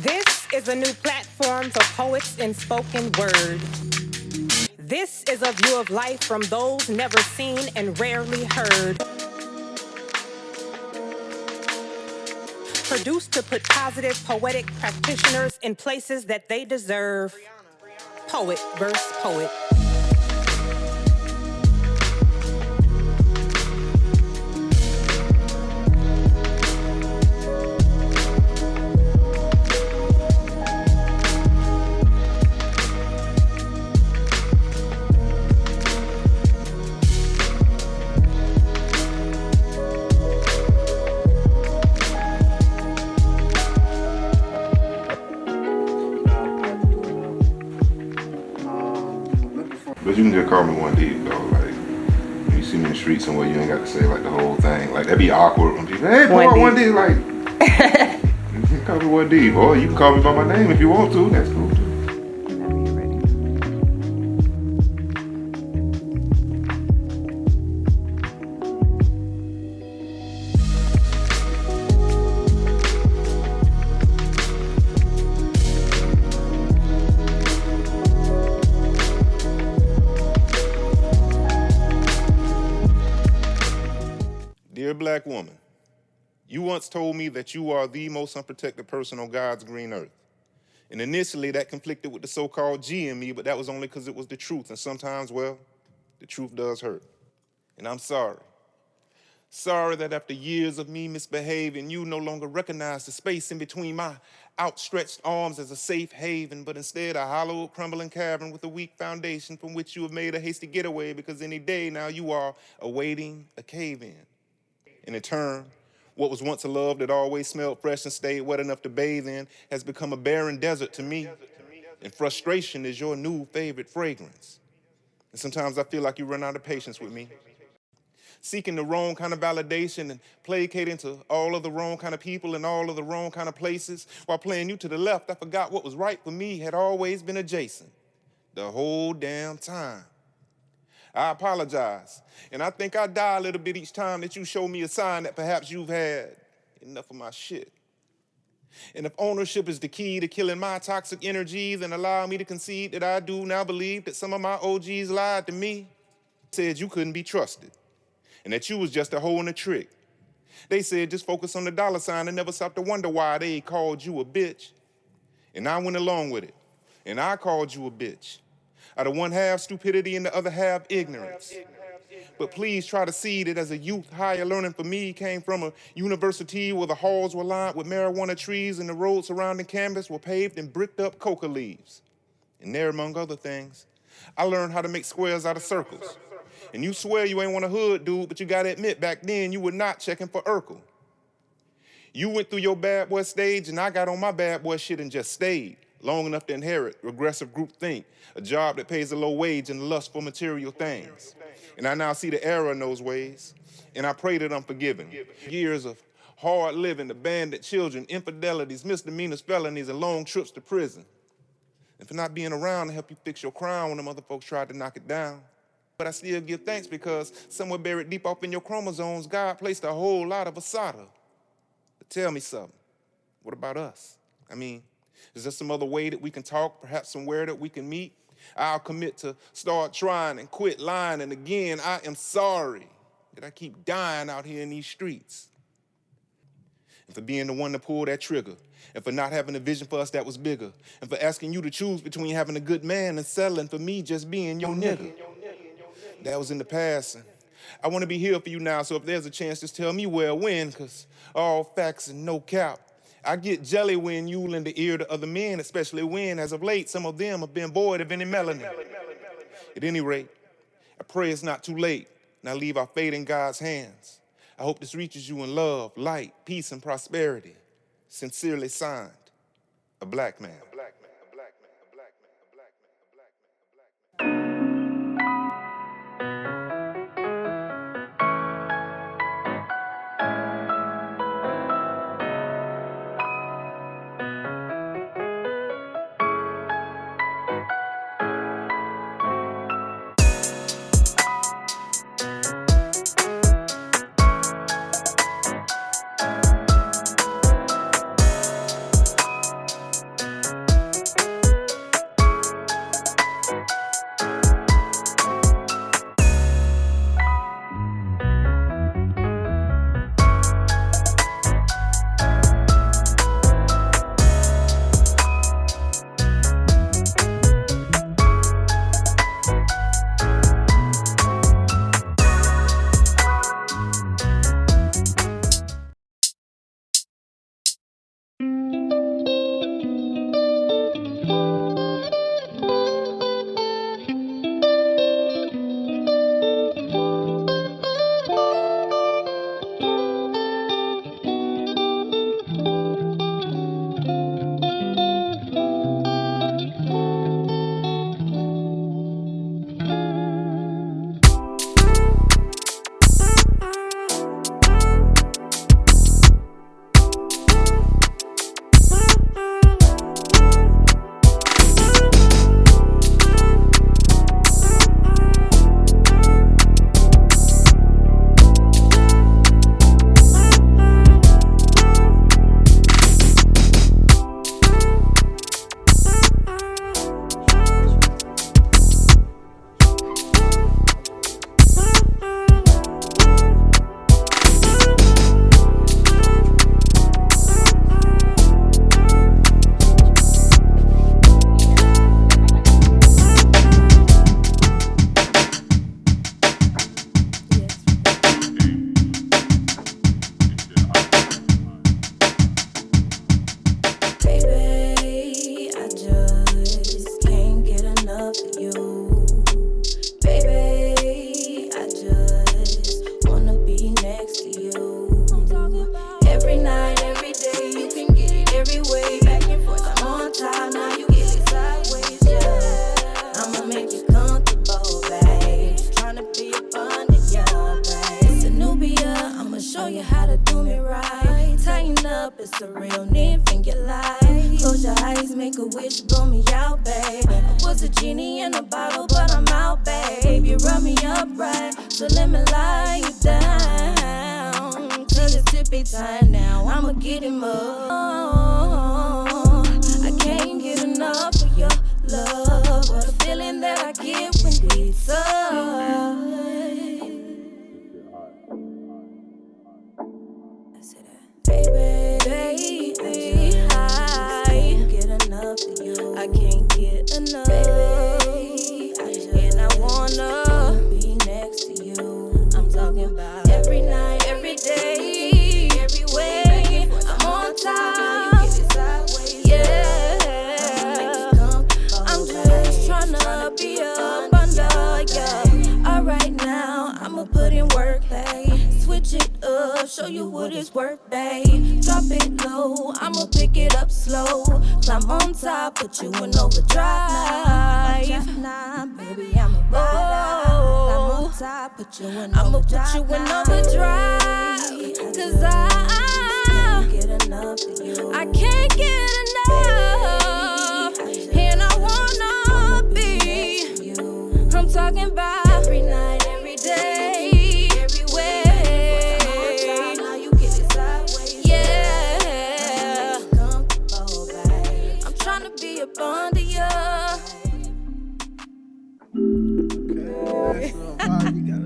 This is a new platform for poets in spoken word. This is a view of life from those never seen and rarely heard. Produced to put positive poetic practitioners in places that they deserve. PoetVSPoet. But you can just call me 1D, though. Like, when you see me in the street somewhere, you ain't got to say like the whole thing. Like, that'd be awkward when people, hey, boy, 1D. Like, you can call me 1D, or you can call me by my name if you want to. That's cool too. Dear black woman, you once told me that you are the most unprotected person on God's green earth. And initially that conflicted with the so-called G in me, but that was only because it was the truth. And sometimes, well, the truth does hurt. And I'm sorry. Sorry that after years of me misbehaving, you no longer recognize the space in between my outstretched arms as a safe haven, but instead a hollow, crumbling cavern with a weak foundation from which you have made a hasty getaway because any day now you are awaiting a cave-in. And in turn, what was once a love that always smelled fresh and stayed wet enough to bathe in has become a barren desert to me. And frustration is your new favorite fragrance. And sometimes I feel like you run out of patience with me. Seeking the wrong kind of validation and placating to all of the wrong kind of people in all of the wrong kind of places. While playing you to the left, I forgot what was right for me had always been adjacent the whole damn time. I apologize, and I think I die a little bit each time that you show me a sign that perhaps you've had enough of my shit. And if ownership is the key to killing my toxic energy, then allow me to concede that I do now believe that some of my OGs lied to me, said you couldn't be trusted, and that you was just a hoe in a trick. They said just focus on the dollar sign and never stop to wonder why they called you a bitch. And I went along with it, and I called you a bitch. Out of one half stupidity and the other half ignorance. But please try to see that as a youth, higher learning for me came from a university where the halls were lined with marijuana trees and the roads surrounding campus were paved and bricked up coca leaves. And there, among other things, I learned how to make squares out of circles. And you swear you ain't want a hood dude, but you gotta admit back then you were not checking for Urkel. You went through your bad boy stage and I got on my bad boy shit and just stayed. Long enough to inherit regressive groupthink, a job that pays a low wage and lust for material things. And I now see the error in those ways, and I pray that I'm forgiven. Years of hard living, abandoned children, infidelities, misdemeanors, felonies, and long trips to prison. And for not being around to help you fix your crown when them other folks tried to knock it down. But I still give thanks because somewhere buried deep off in your chromosomes, God placed a whole lot of asada. But tell me something, what about us? I mean, is there some other way that we can talk, perhaps somewhere that we can meet? I'll commit to start trying and quit lying. And again, I am sorry that I keep dying out here in these streets. And for being the one to pull that trigger. And for not having a vision for us that was bigger. And for asking you to choose between having a good man and settling for me just being your nigga. That was in the past. And I want to be here for you now, so if there's a chance, just tell me where, when, because all facts and no cap. I get jelly when you lend the ear to other men, especially when, as of late, some of them have been void of any melanin. At any rate, I pray it's not too late, and I leave our fate in God's hands. I hope this reaches you in love, light, peace, and prosperity. Sincerely signed, a black man. top, now you get it sideways, yeah. I'ma make you comfortable, babe. Tryna be up under ya, babe. It's Anubia, I'ma show you how to do me right. Tighten up, it's a real nymph in your life. Close your eyes, make a wish, blow me out, babe. I was a genie in a bottle, but I'm out, babe. You rub me up right, so let me lie you down. Till it's tippy time now, I'ma get him up. I can't get enough of your love, or the feeling that I get when we touch. Baby, I can't get enough of you. I can't get enough, baby. And I wanna be next to you. I'm talking about every night, every day, every way. I'm on top, yeah. I'm just tryna be up under, yeah. Alright now, I'ma put in work, babe. Switch it up, show you what it's worth, babe. Drop it low, I'ma pick it up slow. Climb on top, put you in overdrive. Nah, baby, I'ma climb on top, put you in overdrive. Cause I can't get enough of you. I can't get enough, and I wanna be. I'm talking about every night, every day, every way. Yeah, I'm trying to be up under ya. Okay, so wow, you got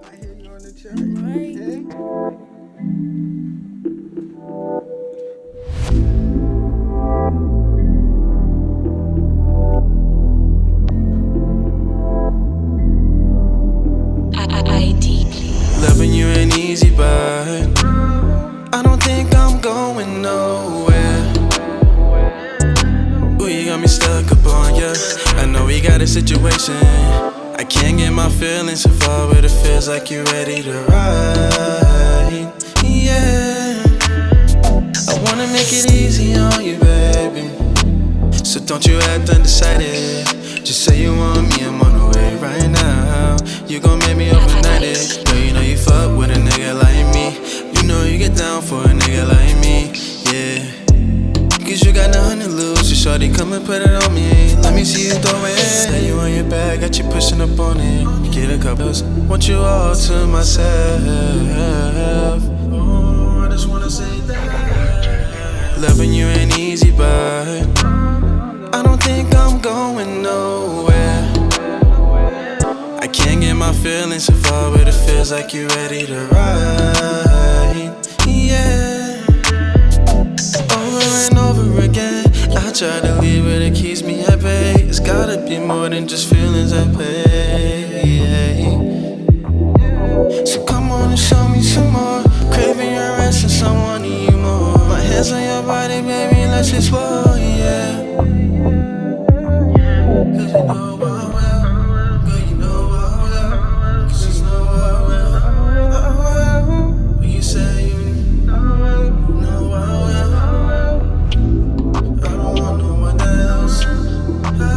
I hear you on the track. Okay. Loving you ain't easy, but I don't think I'm going nowhere. Ooh, you got me stuck up on ya. I know we got a situation. I can't get my feelings so far, but it feels like you're ready to ride. Yeah, I wanna make it easy on you, baby. So don't you act undecided. Just say you want me, I'm on the way right now. You gon' make me overnight it. Girl, you know you fuck with a nigga like me. You know you get down for a nigga like me, yeah. Cause you got nothing to lose, so shorty come and put it on me. Let me see you throw it. Say you on your back, got you pushing up on it. Get a couple, want you all to myself. Oh, I just wanna say that loving you ain't easy, but I don't think I'm going nowhere. I can't get my feelings so far, but it feels like you're ready to ride. Yeah, over and over again, I try to leave, but it keeps me at bay. It's gotta be more than just feelings at play. So come on and show me some more. Craving your rest and someone need you more. My hands on your body, baby, let's explore, yeah. Cause you know I will, girl, you know I will. Cause you know I will. When you say you know I will. I don't want no one else. I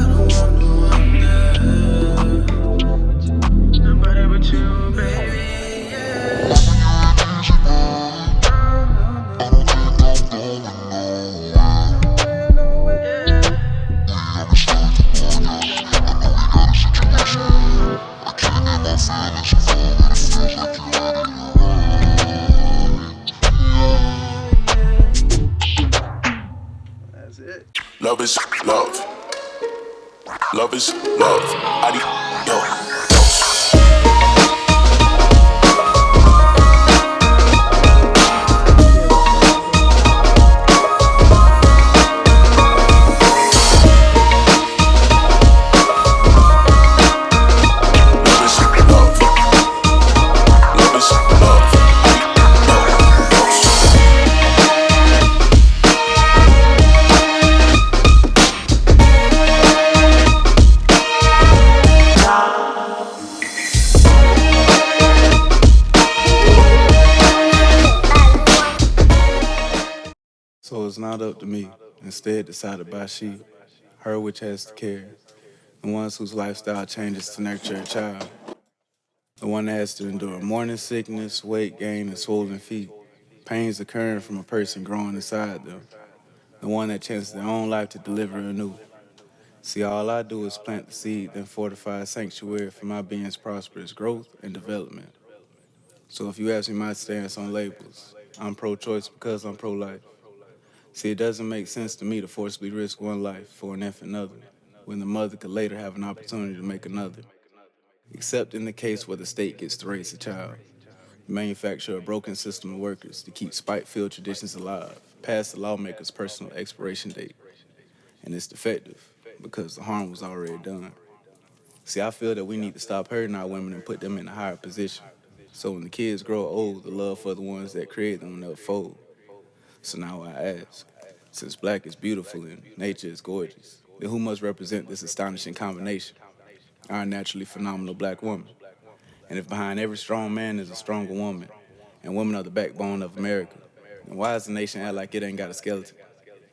don't want no one else. Nobody but you, baby, yeah. That's it. Love is love. Love is love. Yo. So it's not up to me. instead decided by she, her which has to care, the ones whose lifestyle changes to nurture a child, the one that has to endure morning sickness, weight gain, and swollen feet, pains occurring from a person growing inside them, the one that chances their own life to deliver anew. See, all I do is plant the seed, then fortify a sanctuary for my being's prosperous growth and development. So if you ask me my stance on labels, I'm pro-choice because I'm pro-life. See, it doesn't make sense to me to forcibly risk one life for an infant other, when the mother could later have an opportunity to make another. Except in the case where the state gets to raise a child. Manufacture a broken system of workers to keep spite-filled traditions alive, past the lawmaker's personal expiration date. And it's defective, because the harm was already done. See, I feel that we need to stop hurting our women and put them in a higher position. So when the kids grow old, the love for the ones that create them will never fold. So now I ask, since black is beautiful and nature is gorgeous, then who must represent this astonishing combination? Our naturally phenomenal black woman. And if behind every strong man is a stronger woman, and women are the backbone of America, then why does the nation act like it ain't got a skeleton?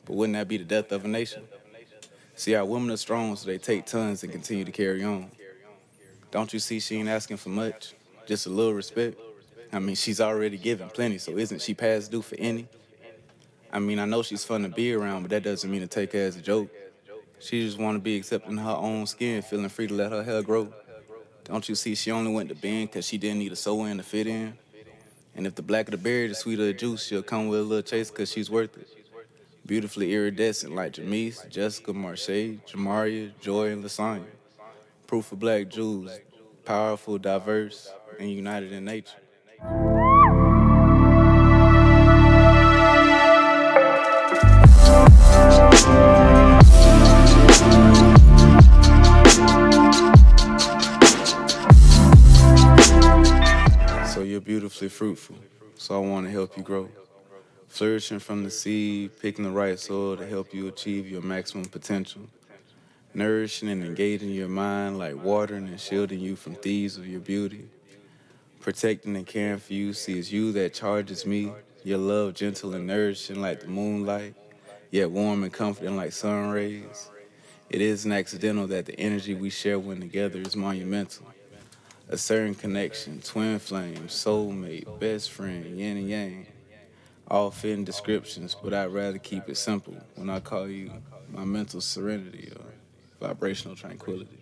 But wouldn't that be the death of a nation? See, our women are strong, so they take tons and continue to carry on. Don't you see she ain't asking for much? Just a little respect? I mean, she's already given plenty, so isn't she past due for any? I mean, I know she's fun to be around, but that doesn't mean to take her as a joke. She just want to be accepted in her own skin, feeling free to let her hair grow. Don't you see she only went to bed because she didn't need a sew-in to fit in? And if the blacker the berry, the sweeter the juice, she'll come with a little chase because she's worth it. Beautifully iridescent like Jamise, Jessica, Marche, Jamaria, Joy, and Lasagna. Proof of black Jews, powerful, diverse, and united in nature. So you're beautifully fruitful, so I want to help you grow. Flourishing from the seed, picking the right soil to help you achieve your maximum potential. Nourishing and engaging your mind like watering and shielding you from thieves of your beauty. Protecting and caring for you, see it's you that charges me. Your love gentle and nourishing like the moonlight, yet warm and comforting like sun rays. It isn't accidental that the energy we share when together is monumental. A certain connection, twin flame, soulmate, best friend, yin and yang. All fitting descriptions, but I'd rather keep it simple when I call you my mental serenity or vibrational tranquility.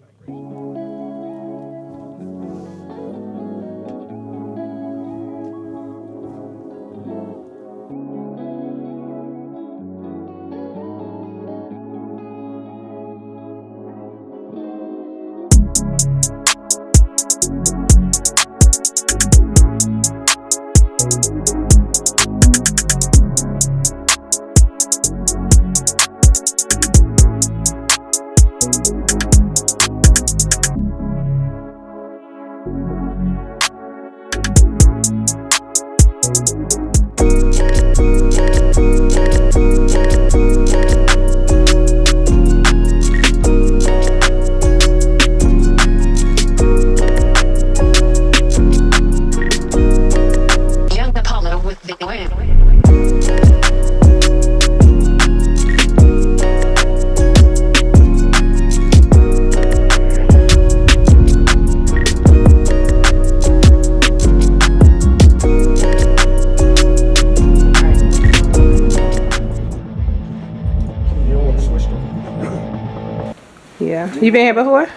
Yeah. You been here before?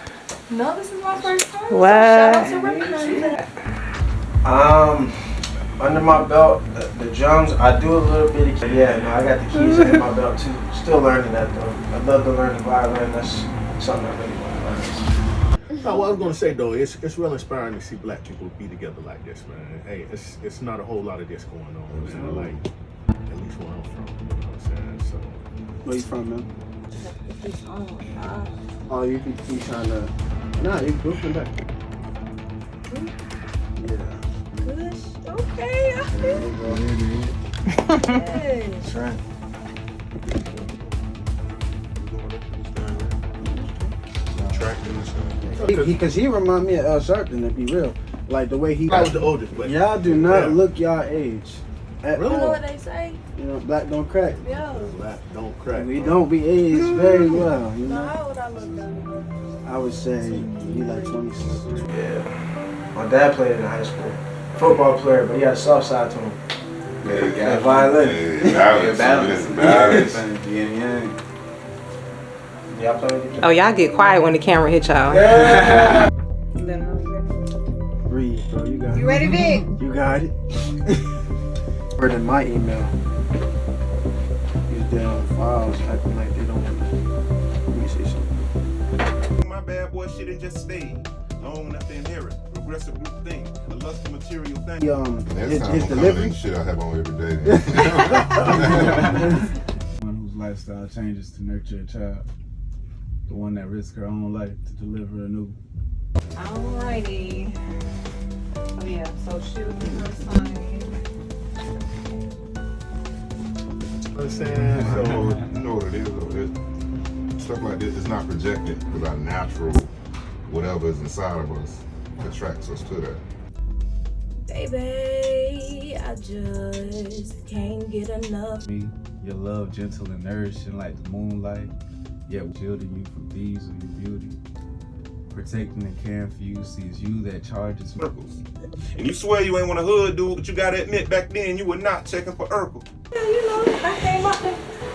No, this is my first time. What? Shout out to Ropunzell. Under my belt, the drums, I do a little bit of, yeah, no, I got the keys under my belt too. Still learning that though. I love to learn the violin. That's something I really want to learn. Oh, what I was gonna say though, it's real inspiring to see black people be together like this, man. Hey, it's not a whole lot of this going on, man. Like, at least where I'm from, you know what I'm saying? So, Where you from, man? Oh, you trying to? Nah, you goofing back. Yeah. Good. Okay, I feel it. That's right. Because he remind me of El Sharpton, to be real. Like the way he. I was the oldest, but y'all do not look y'all age. You know what they say? You know, black don't crack. Yeah. Black don't crack. We don't be aged very well, you So know. how would I look down? I would say he like 26. Yeah. My dad played in high school. Football player, but he had a soft side to him. Yeah, violin. Balance. Y'all play with Oh, y'all get quiet when the camera hit y'all. Yeah. Breathe, bro. You got it. You ready, Vic? You got it. Word in my email. These damn files acting like they don't want to. Let me see something. My bad boy shit and just stayed. Long enough to inherit. Progressive group thing. A lust material thing. His delivery. Shit I have on every day. One whose lifestyle changes to nurture a child. The one that risks her own life to deliver a new. Alrighty. Oh yeah, so shoot the sign. Understand? So, You know what it is though. Stuff like this is not projected because our natural whatever is inside of us attracts us to that. Baby, I just can't get enough. Me, your love gentle and nourishing like the moonlight, yet shielding you from thieves of your beauty. Protecting and caring for you, see it's you that charges Circles. And you swear you ain't want a hood dude, but you gotta admit back then you were not checking for Urkel. Yeah, you know,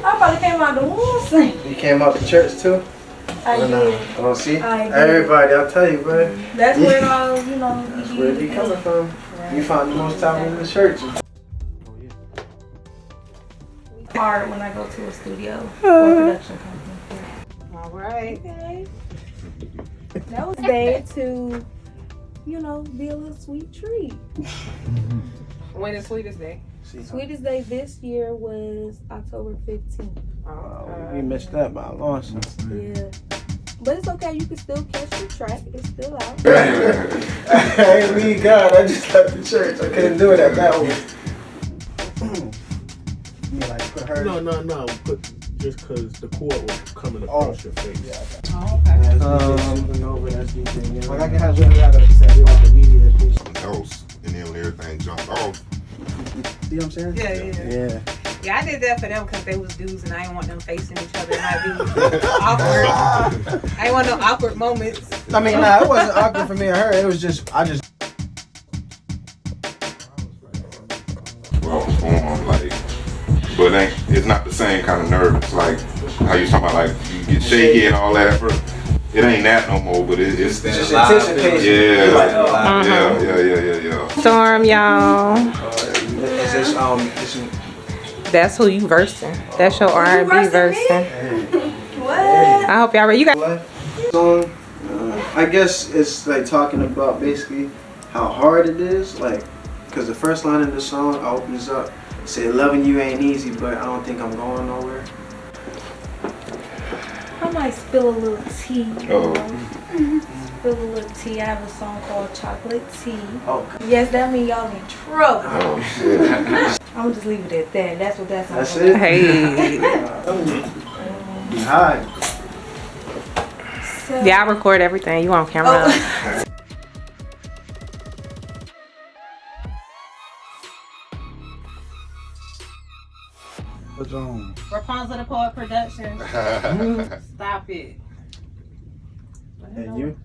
I probably came out the womb singing. You came out to church too? I did. Oh, see? I did. Everybody, I'll tell you, bro. That's where it all, you know, That's where it be coming from. You found the most time in the church. Hard when I go to a studio or production company. All right. Okay. That was day to, you know, be a little sweet treat. When is Sweetest Day? Sweetest day this year was October 15th. We missed that by a long shot. Yeah. But it's okay, you can still catch the track. It's still out. I ain't leave God, I just left the church. I couldn't do it at that one. You like put her. No. Just because the cord was coming across your face. Yeah. Oh, okay. That's DJ. Like I can have literally I gotta say like the media piece. Else and then when everything jumped off. See what I'm saying? Yeah. Yeah, I did that for them because they was dudes and I didn't want them facing each other and I'd be awkward. I didn't want no awkward moments. I mean, nah, it wasn't awkward for me or her. It was just, I just. Well, like, but it's not the same kind of nerves like how you talking about like you get shaky and all that. It ain't that no more, but it's just anticipation. Yeah. Storm, y'all. Is this, That's who you versing. That's your R&B versing. What? I hope y'all ready. You got song. I guess it's like talking about basically how hard it is, like, because the first line of the song opens up, say loving you ain't easy, but I don't think I'm going nowhere. I might spill a little tea. Oh. Spill a little tea. I have a song called Chocolate Tea. Oh. Yes, that means y'all in trouble. Oh shit. I'm gonna just leave it at that. That's what that song That's is. it? Hey. Be high. So, Yeah, I record everything. You on camera. Oh. What's wrong? Ropunzell the Poet production. Stop it. And you?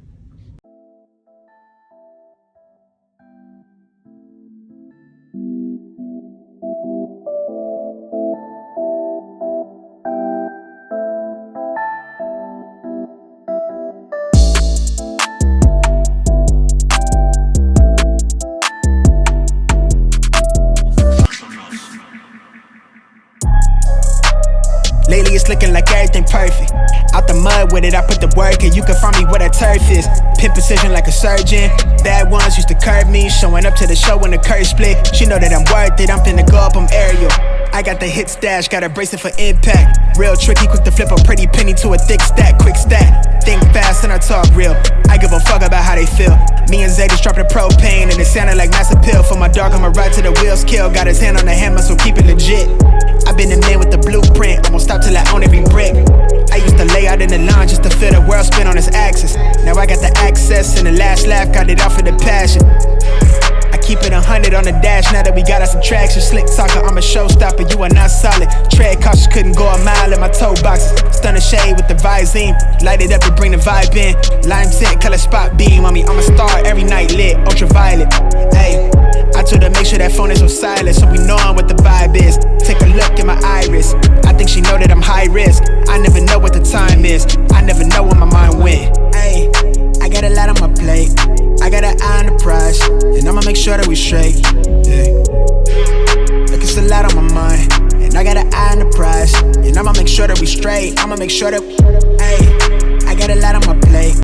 Lately it's looking like everything perfect. Out the mud with it, I put the work and you can find me where that turf is. Pin precision like a surgeon. Bad ones used to curb me. Showing up to the show when the curve split. She know that I'm worth it, I'm finna go up, I'm aerial. I got the hit stash, got a bracelet for impact. Real tricky, quick to flip a pretty penny to a thick stack, quick stack. Think fast and I talk real. I give a fuck about how they feel. Me and Zay just dropped the propane and it sounded like mass appeal. For my dog, I'ma ride to the wheels kill. Got his hand on the hammer, so keep it legit. I've been the man with the blueprint. I won't stop till I own every brick. I used to lay out in the lawn just to feel the world spin on its axis. Now I got the access and the last laugh, got it out for the passion. I keep it 100 on the dash now that we got us some traction. Slick talker, I'm a showstopper, you are not solid. Tread cautious, couldn't go a mile in my toe boxes. Stunning shade with the Visine, light it up to bring the vibe in. Lime tint, color spot beam on me. I'm a star every night lit, ultraviolet. Ayy, I told her make sure that phone is on silent so we knowin' what the vibe is. Take a look in my iris, I think she know that I'm high risk. I never know what the time is, I never know when my mind went. Ayy, I got a lot on my plate, I got an eye on the prize, and I'ma make sure that we straight. Yeah. Look, it's a lot on my mind, and I got an eye on the prize, and I'ma make sure that we straight. I'ma make sure that, ayy, I got a lot on my plate.